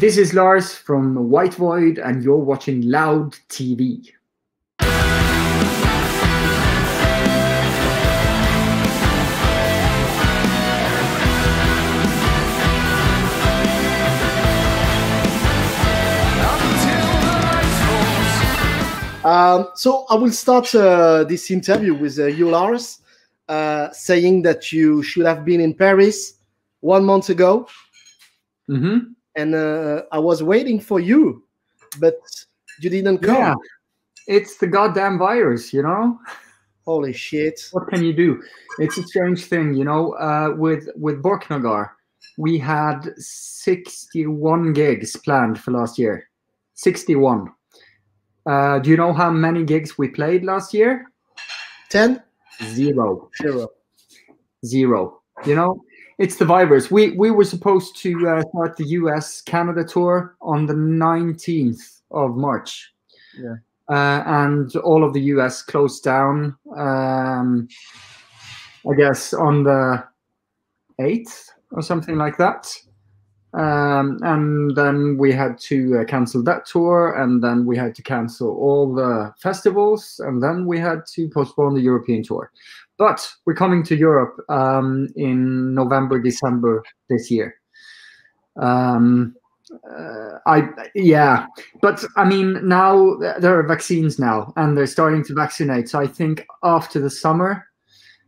This is Lars from White Void, and you're watching Loud TV. So I will start this interview with you, Lars, saying that you should have been in Paris 1 month ago. Mm-hmm. And I was waiting for you, but you didn't come. Yeah, it's the goddamn virus, you know? Holy shit. What can you do? It's a strange thing, you know? With BORKNAGAR, we had 61 gigs planned for last year. 61. Do you know how many gigs we played last year? 10? Zero. Zero. You know, it's the virus. We were supposed to start the US-Canada tour on the 19th of March. Yeah. And all of the US closed down, I guess, on the 8th or something like that. And then we had to cancel that tour, and then we had to cancel all the festivals, and then we had to postpone the European tour. But we're coming to Europe in November, December this year. Yeah, but I mean, now there are vaccines now, and they're starting to vaccinate. So I think after the summer,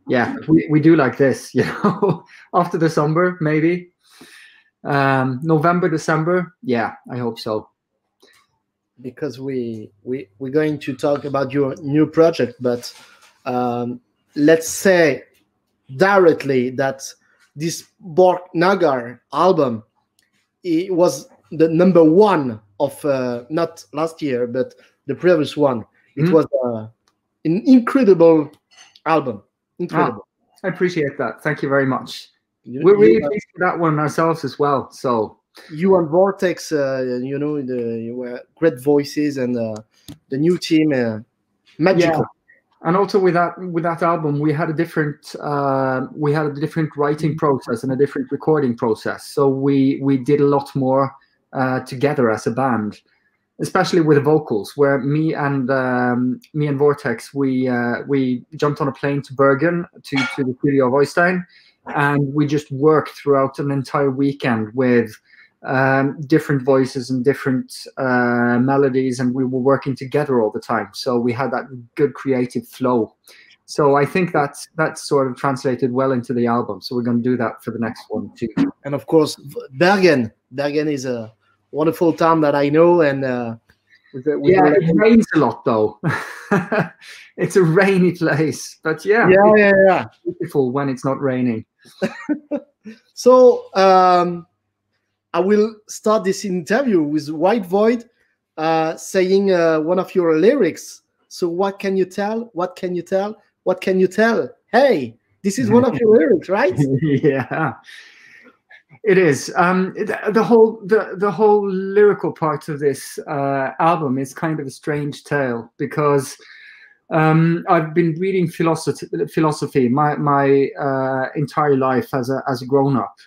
yeah, we do like this, you know, after the summer, maybe. November, December, yeah, I hope so. Because we're going to talk about your new project, but let's say directly that this BORKNAGAR album, it was the #1 of not last year, but the previous one. It was an incredible album. Incredible. I appreciate that. Thank you very much. We're really pleased with that one ourselves as well. So you and Vortex, you know, you were great voices, and the new team, magical. Yeah. And also with that album, we had a different writing process and a different recording process. So we did a lot more together as a band, especially with the vocals. Where me and Vortex, we jumped on a plane to Bergen to the studio of Oystein. And we just worked throughout an entire weekend with different voices and different melodies, and we were working together all the time. So we had that good creative flow. So I think that sort of translated well into the album. So we're going to do that for the next one too. And of course, Bergen is a wonderful town that I know. And it rains a lot though. It's a rainy place, but yeah, beautiful when it's not raining. So I will start this interview with White Void saying one of your lyrics. So what can you tell? What can you tell? What can you tell? Hey, this is one of your lyrics, right? Yeah, it is. The whole lyrical part of this album is kind of a strange tale, because I've been reading philosophy my entire life as a grown-up,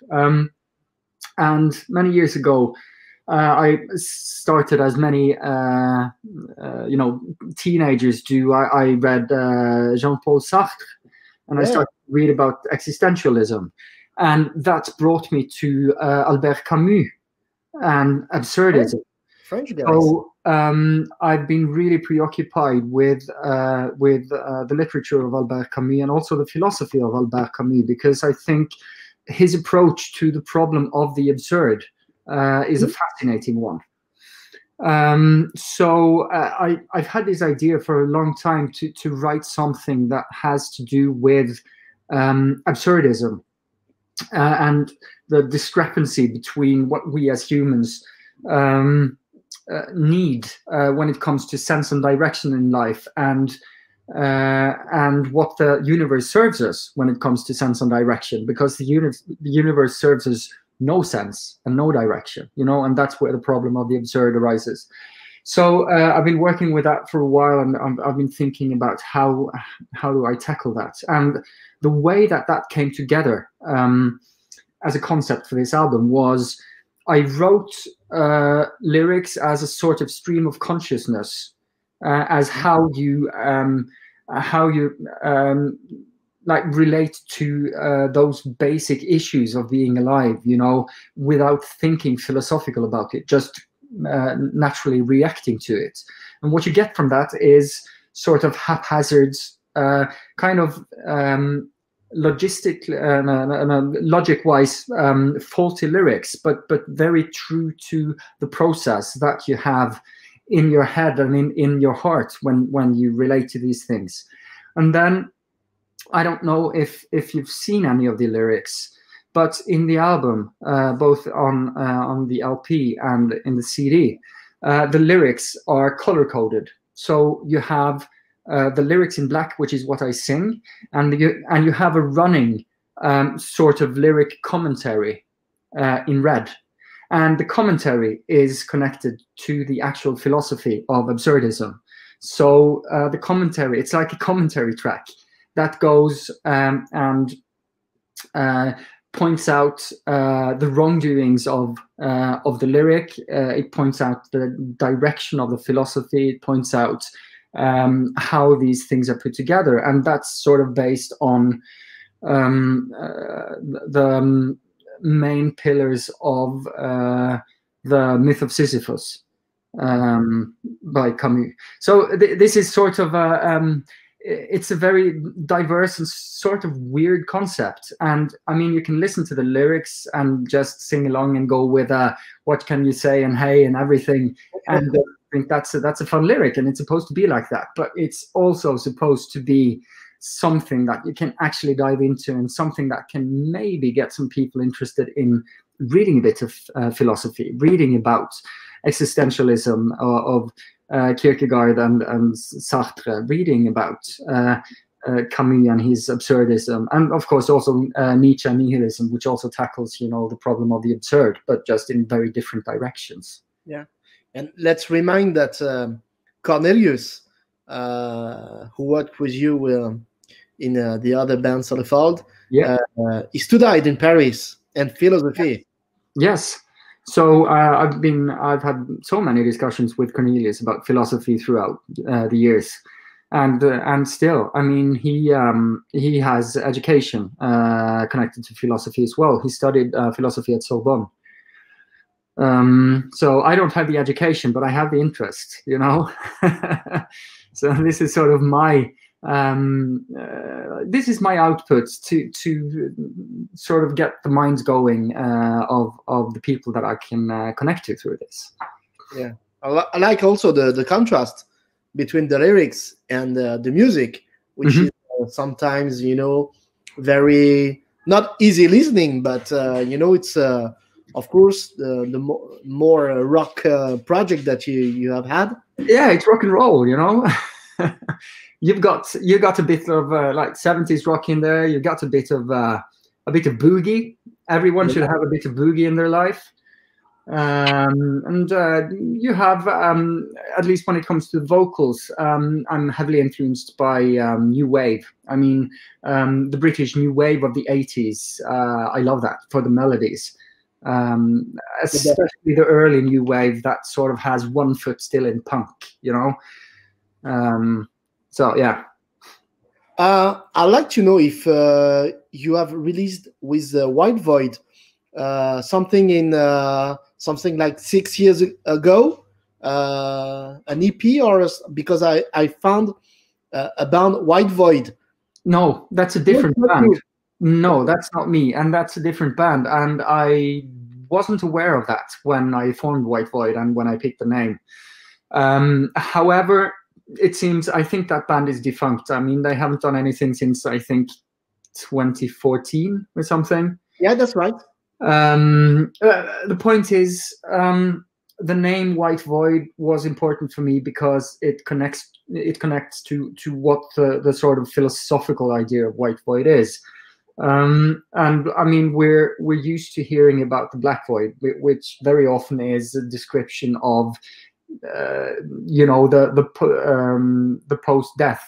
and many years ago I started, as many teenagers do. I read Jean-Paul Sartre, and I started to read about existentialism, and that brought me to Albert Camus and absurdism. French guys. So I've been really preoccupied with the literature of Albert Camus, and also the philosophy of Albert Camus, because I think his approach to the problem of the absurd is a fascinating one. So I've had this idea for a long time to write something that has to do with absurdism and the discrepancy between what we as humans need when it comes to sense and direction in life, and what the universe serves us when it comes to sense and direction, because the universe serves us no sense and no direction, you know, and that's where the problem of the absurd arises. So I've been working with that for a while, and I've been thinking about how do I tackle that, and the way that came together as a concept for this album was I wrote lyrics as a sort of stream of consciousness, as how you like relate to those basic issues of being alive, you know, without thinking philosophical about it, just naturally reacting to it. And what you get from that is sort of haphazard, kind of logic-wise faulty lyrics, but very true to the process that you have in your head and in your heart when you relate to these things. And then I don't know if you've seen any of the lyrics, but in the album, both on the LP and in the CD, the lyrics are color-coded. So you have the lyrics in black, which is what I sing, and you have a running sort of lyric commentary in red. And the commentary is connected to the actual philosophy of absurdism. So the commentary, it's like a commentary track that goes and points out the wrongdoings of the lyric. It points out the direction of the philosophy. It points out how these things are put together, and that's sort of based on the main pillars of the Myth of Sisyphus by Camus. So this is sort of it's a very diverse and sort of weird concept. And I mean, you can listen to the lyrics and just sing along and go with what can you say and hey and everything, and I think that's a fun lyric, and it's supposed to be like that. But it's also supposed to be something that you can actually dive into, and something that can maybe get some people interested in reading a bit of philosophy, reading about existentialism of Kierkegaard and Sartre, reading about Camus and his absurdism, and of course also Nietzsche nihilism, which also tackles, you know, the problem of the absurd, but just in very different directions. Yeah, and let's remind that Cornelius, who worked with you in the other band SOLEFALD, yeah, he studied in Paris and philosophy. Yes. So I've had so many discussions with Cornelius about philosophy throughout the years, and still, I mean, he has education connected to philosophy as well. He studied philosophy at Sorbonne. So I don't have the education, but I have the interest, you know. So this is sort of my this is my output to sort of get the minds going of the people that I can connect to through this. Yeah, I like also the contrast between the lyrics and the music, which is sometimes, you know, very not easy listening, but you know, it's of course the more rock project that you have had. Yeah, it's rock and roll, you know. You got a bit of like 70s rock in there. You got a bit of boogie. Everyone should have a bit of boogie in their life. And you have, at least when it comes to the vocals, I'm heavily influenced by new wave. I mean, the British new wave of the 80s. I love that for the melodies, especially the early new wave that sort of has one foot still in punk, you know. So yeah. I'd like to know if you have released with White Void something in something like 6 years ago, an EP, or because I found a band White Void. No, that's a different band. No, that's not me, and that's a different band, and I wasn't aware of that when I formed White Void and when I picked the name. However, it seems, I think that band is defunct. I mean, they haven't done anything since, I think, 2014 or something. Yeah, that's right. The point is, the name White Void was important for me because it connects to what the sort of philosophical idea of White Void is. And I mean, we're used to hearing about the Black Void, which very often is a description of you know, the post-death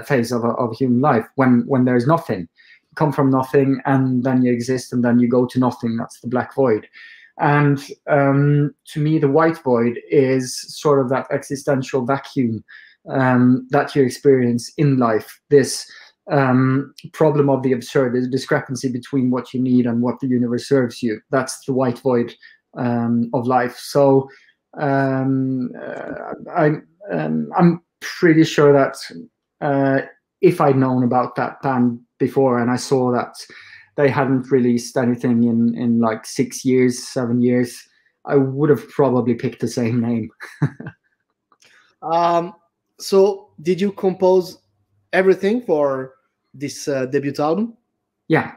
phase of human life, when there's nothing. You come from nothing, and then you exist, and then you go to nothing. That's the Black Void. And to me, the white void is sort of that existential vacuum that you experience in life. This problem of the absurd, the discrepancy between what you need and what the universe serves you. That's the white void of life. So I'm pretty sure that if I'd known about that band before and I saw that they hadn't released anything in like 6 years, 7 years, I would have probably picked the same name. So did you compose everything for this debut album? Yeah.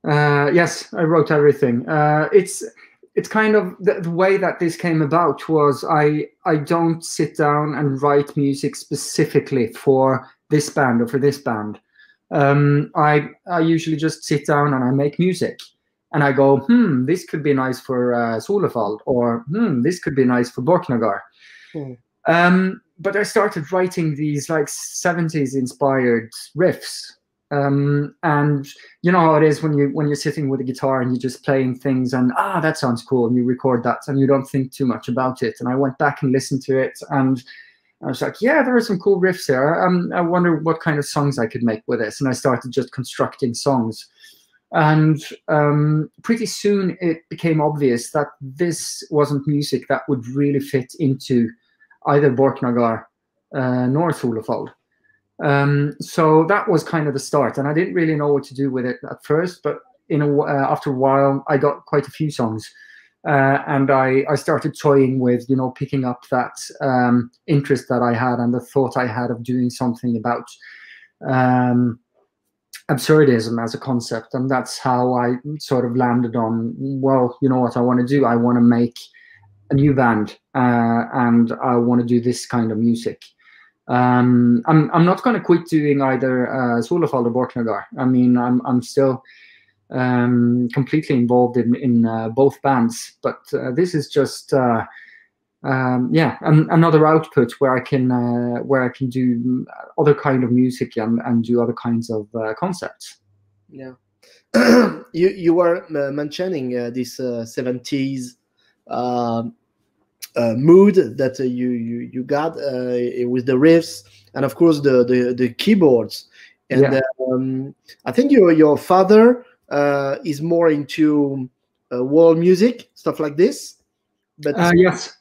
Yes, I wrote everything. It's kind of the way that this came about was I don't sit down and write music specifically for this band or for this band. I usually just sit down and I make music, and I go, this could be nice for SOLEFALD, or this could be nice for BORKNAGAR. But I started writing these like 70s inspired riffs. And you know how it is when you're sitting with a guitar and you're just playing things and that sounds cool, and you record that and you don't think too much about it. And I went back and listened to it, and I was like, yeah, there are some cool riffs there. I wonder what kind of songs I could make with this. And I started just constructing songs. And pretty soon it became obvious that this wasn't music that would really fit into either BORKNAGAR nor SOLEFALD. So that was kind of the start, and I didn't really know what to do with it at first, but after a while I got quite a few songs, and I started toying with, picking up that interest that I had and the thought I had of doing something about absurdism as a concept. And that's how I sort of landed on, well, you know what I want to do? I want to make a new band, and I want to do this kind of music. I'm not going to quit doing either SOLEFALD or BORKNAGAR. I mean, I'm still completely involved in both bands, but this is just another output where I can do other kind of music and do other kinds of concepts. Yeah. You were mentioning this 70s mood that you got with the riffs and of course the keyboards, and I think your father is more into world music, stuff like this. But yes,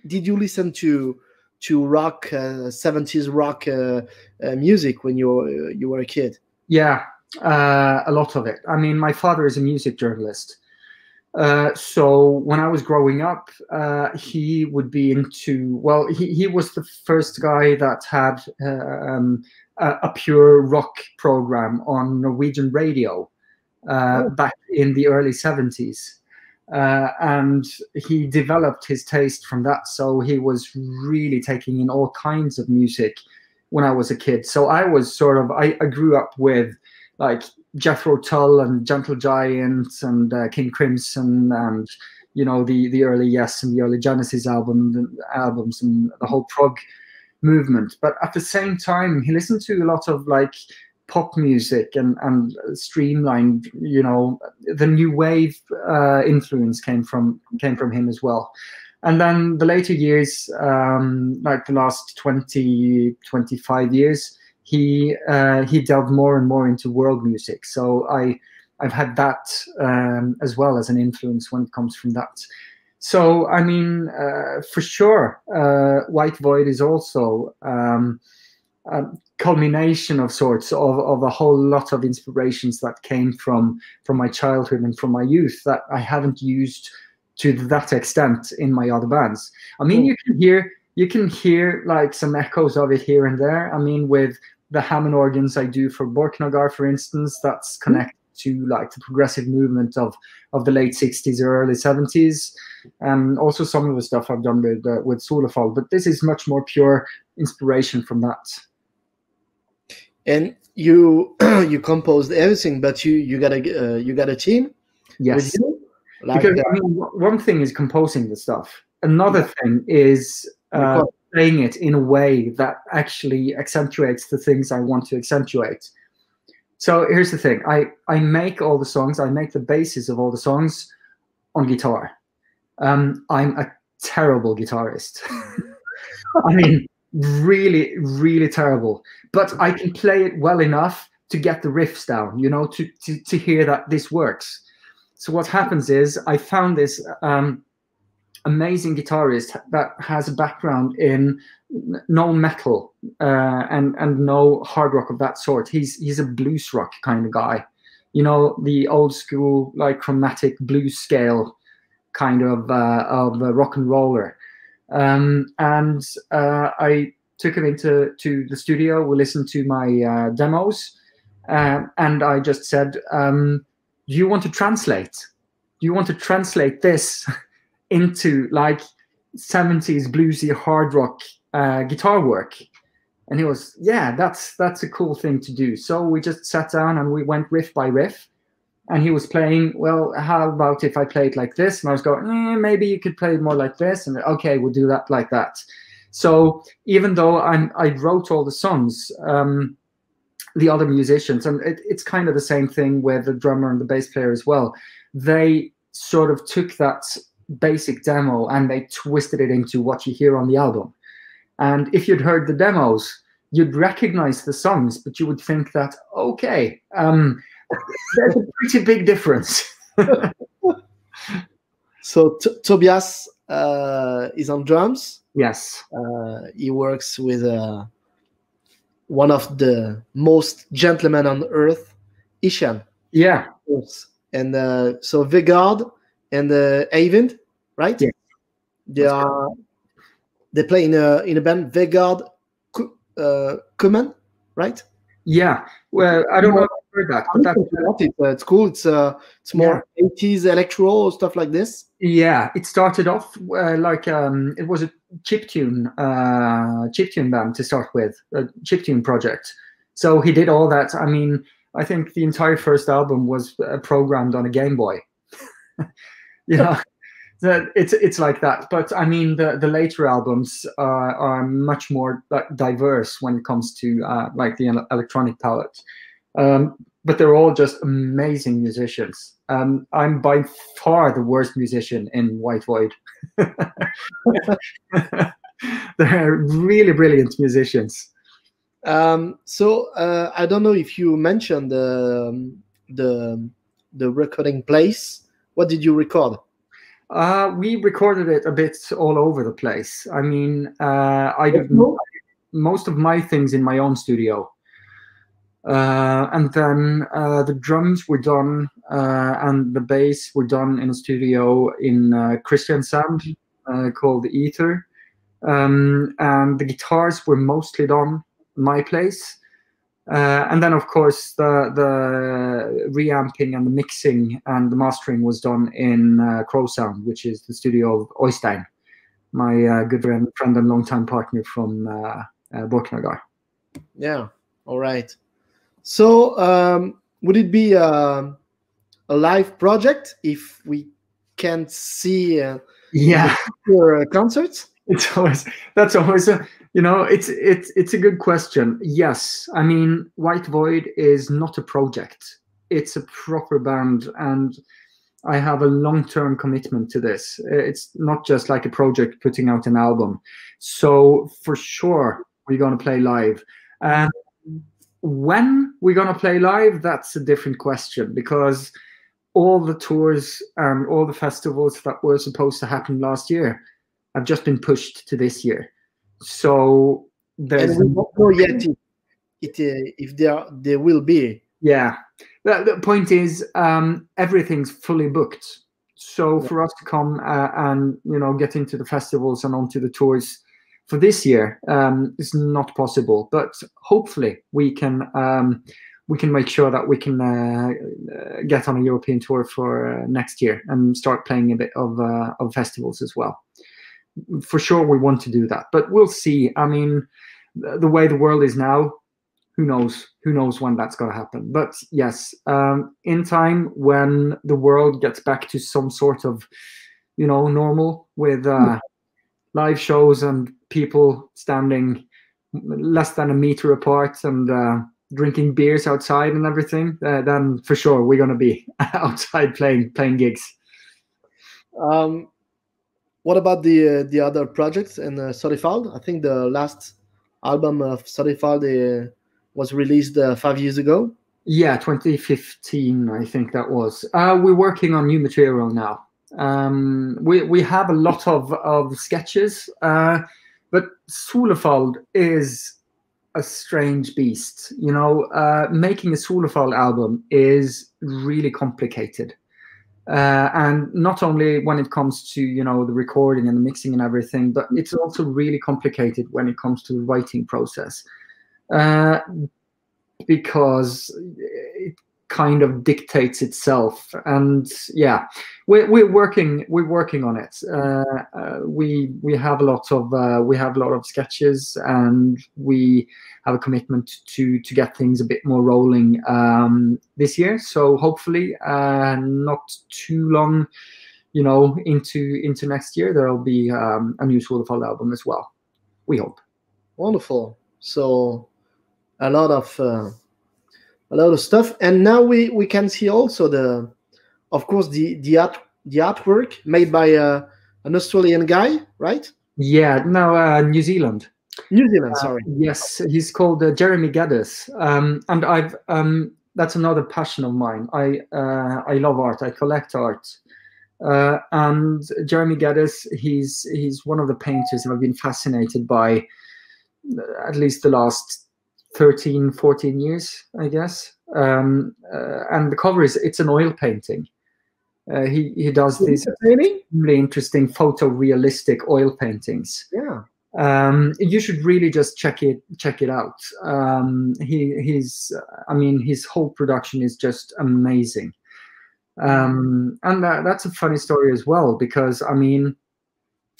did you listen to rock, 70s rock music when you were a kid? Yeah, a lot of it. I mean, my father is a music journalist. So when I was growing up, he would be into, well, he was the first guy that had a pure rock program on Norwegian radio back in the early 70s. And he developed his taste from that. So he was really taking in all kinds of music when I was a kid. So I was sort of, I grew up with like Jethro Tull and Gentle Giant and King Crimson and the early Yes and the early Genesis albums and the whole prog movement. But at the same time, he listened to a lot of like pop music and streamlined. The new wave influence came from him as well. And then the later years, like the last 20-25 years, he delved more and more into world music. So I've had that as well as an influence when it comes from that. So I mean, for sure, White Void is also a culmination of sorts of a whole lot of inspirations that came from my childhood and from my youth that I haven't used to that extent in my other bands. I mean, you can hear like some echoes of it here and there. I mean, with the Hammond organs I do for BORKNAGAR, for instance, that's connected to like the progressive movement of the late 60s or early 70s. And also some of the stuff I've done with SOLEFALD, but this is much more pure inspiration from that. And you composed everything, but you got a team? Yes. With you? Because I mean, one thing is composing the stuff. Another thing is playing it in a way that actually accentuates the things I want to accentuate. So here's the thing. I make all the songs. I make the basis of all the songs on guitar. I'm a terrible guitarist. I mean, really, really terrible. But I can play it well enough to get the riffs down, you know, to hear that this works. So what happens is I found this amazing guitarist that has a background in no metal and no hard rock of that sort. He's a blues rock kind of guy, you know, the old school like chromatic blues scale kind of rock and roller. I took him into the studio. We listened to my demos, and I just said, "Do you want to translate? Do you want to translate this into like 70s bluesy hard rock guitar work?" And he was, "Yeah, that's a cool thing to do." So we just sat down and we went riff by riff. And he was playing, "Well, how about if I play it like this?" And I was going, "Maybe you could play it more like this." And okay, we'll do that like that. So even though I wrote all the songs, the other musicians, and it's kind of the same thing with the drummer and the bass player as well, they sort of took that basic demo and they twisted it into what you hear on the album. And if you'd heard the demos, you'd recognize the songs, but you would think that, okay, there's a pretty big difference. So Tobias is on drums. Yes. He works with one of the most gentlemen on earth, Ishan. Yeah. And so Vegard and Eivind, right? Yeah. They play in a band, Vegard Kuman, right? Yeah. Well, I don't know if I've heard that, but it's cool. It's more 80s electro stuff like this. Yeah, it started off like it was a chiptune band to start with, a chiptune project. So he did all that. I mean, I think the entire first album was programmed on a Game Boy. You know, it's like that. But I mean, the later albums are much more diverse when it comes to like the electronic palette. But they're all just amazing musicians. I'm by far the worst musician in White Void. They're really brilliant musicians. So I don't know if you mentioned the recording place. What did you record? We recorded it a bit all over the place. I mean, I did most of my things in my own studio. And then the drums were done and the bass were done in a studio in Kristiansand called The Ether. And the guitars were mostly done in my place. And then, of course, the reamping and the mixing and the mastering was done in Crow Sound, which is the studio of Oystein, my good friend and longtime partner from BORKNAGAR. Yeah, all right. So would it be a live project if we can't see your concerts? That's always a, you know, it's a good question. Yes, I mean, White Void is not a project. It's a proper band, and I have a long-term commitment to this. It's not just like a project putting out an album. So for sure, we're going to play live. And when we're going to play live, that's a different question, because all the tours and all the festivals that were supposed to happen last year have just been pushed to this year. So there's, and we don't know yet if there will be. Yeah, the point is everything's fully booked. So for us to come and get into the festivals and onto the tours for this year is not possible. But hopefully we can make sure that we can get on a European tour for next year and start playing a bit of festivals as well. For sure, we want to do that, but we'll see. I mean, the way the world is now, who knows? Who knows when that's going to happen? But yes, in time, when the world gets back to some sort of, normal with live shows and people standing less than a meter apart and drinking beers outside and everything, then for sure we're going to be outside playing gigs. Um, what about the other projects in SOLEFALD? I think the last album of SOLEFALD was released 5 years ago. Yeah, 2015, I think that was. We're working on new material now. We have a lot of sketches, but SOLEFALD is a strange beast. You know, making a SOLEFALD album is really complicated. And not only when it comes to, you know, the recording and the mixing and everything, but it's also really complicated when it comes to the writing process, because it kind of dictates itself. And yeah, we're working on it. We have a lot of sketches, and we have a commitment to get things a bit more rolling this year. So hopefully, not too long, you know, into next year, there will be a new SOLEFALD album as well. We hope. Wonderful. So a lot of stuff, and now we can see also of course the artwork made by an Australian guy, right? Yeah, no, New Zealand. New Zealand, sorry. Yes, he's called Jeremy Geddes, and I've that's another passion of mine. I love art. I collect art, and Jeremy Geddes, he's one of the painters I've been fascinated by at least the last 13, 14 years, I guess. And the cover it's an oil painting. He does these really interesting photorealistic oil paintings. Yeah. You should really just check it out. I mean, his whole production is just amazing. And that's a funny story as well, because I mean,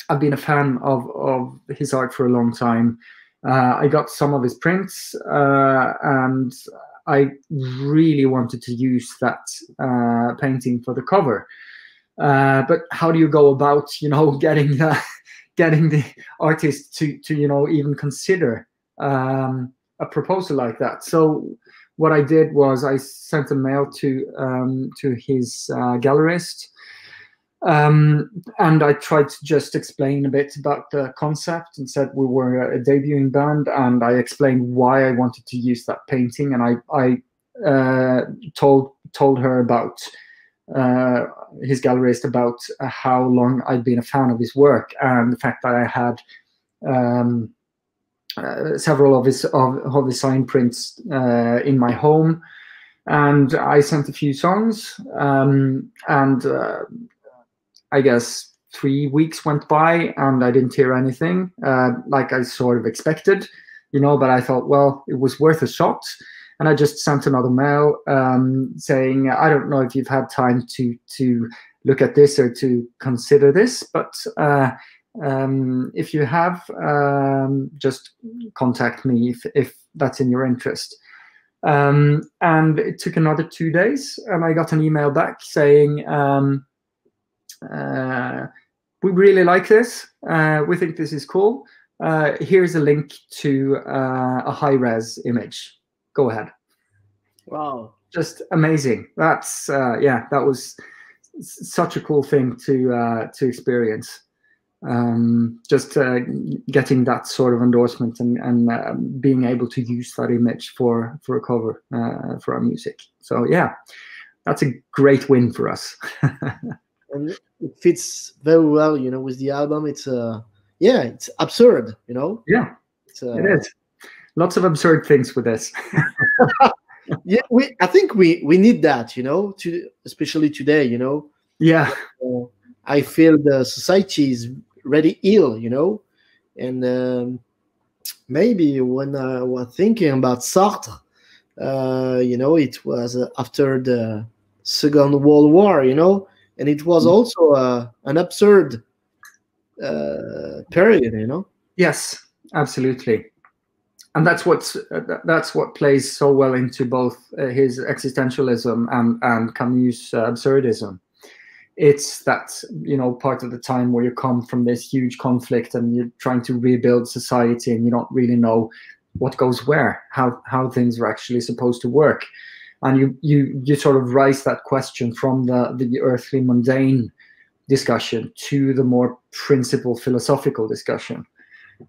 I've been a fan of his art for a long time. I got some of his prints, and I really wanted to use that painting for the cover. But how do you go about, you know, getting the artist to you know, even consider a proposal like that? So what I did was I sent a mail to his gallerist. And I tried to just explain a bit about the concept, and said we were a debuting band, and I explained why I wanted to use that painting, and I told her about his gallerist about how long I'd been a fan of his work, and the fact that I had several of his sign prints in my home, and I sent a few songs, and I guess 3 weeks went by and I didn't hear anything, like I sort of expected, you know, but I thought, well, it was worth a shot. And I just sent another mail saying, I don't know if you've had time to look at this or to consider this, but if you have, just contact me if that's in your interest. And it took another 2 days, and I got an email back saying, we really like this. We think this is cool. Here's a link to a high-res image. Go ahead. Wow. Just amazing. That's yeah, that was such a cool thing to experience. Just getting that sort of endorsement and being able to use that image for a cover for our music. So yeah, that's a great win for us. And it fits very well, you know, with the album. It's yeah, it's absurd, you know. Yeah, it is. Lots of absurd things with this. Yeah, I think we need that, you know, especially today, you know. Yeah. I feel the society is really ill, you know, and maybe when I was thinking about Sartre, you know, it was after the Second World War, you know, and it was also an absurd period, you know. Yes, absolutely. And that's what plays so well into both his existentialism and Camus' absurdism. It's that, you know, part of the time where you come from this huge conflict and you're trying to rebuild society and you don't really know what goes where, how things are actually supposed to work. And you sort of raise that question from the earthly mundane discussion to the more principle philosophical discussion.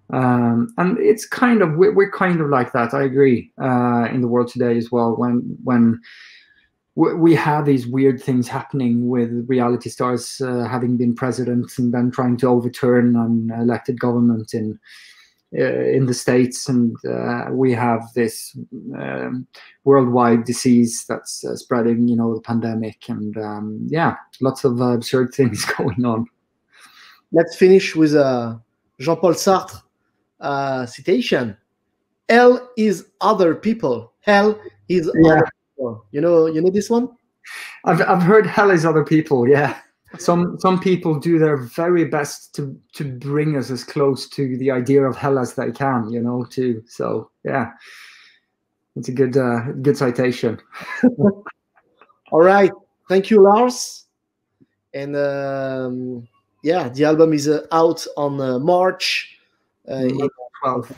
And it's kind of, we're kind of like that, I agree, in the world today as well, when we have these weird things happening with reality stars having been presidents and then trying to overturn an elected government in the States, and we have this worldwide disease that's spreading, the pandemic, and yeah, lots of absurd things going on. Let's finish with a Jean-Paul Sartre citation: "Hell is other people. Hell is other people." You know this one? I've heard hell is other people. Yeah. Some people do their very best to bring us as close to the idea of hell as they can, too. So yeah, it's a good citation. All right, thank you, Lars. And yeah, the album is out on March 12th.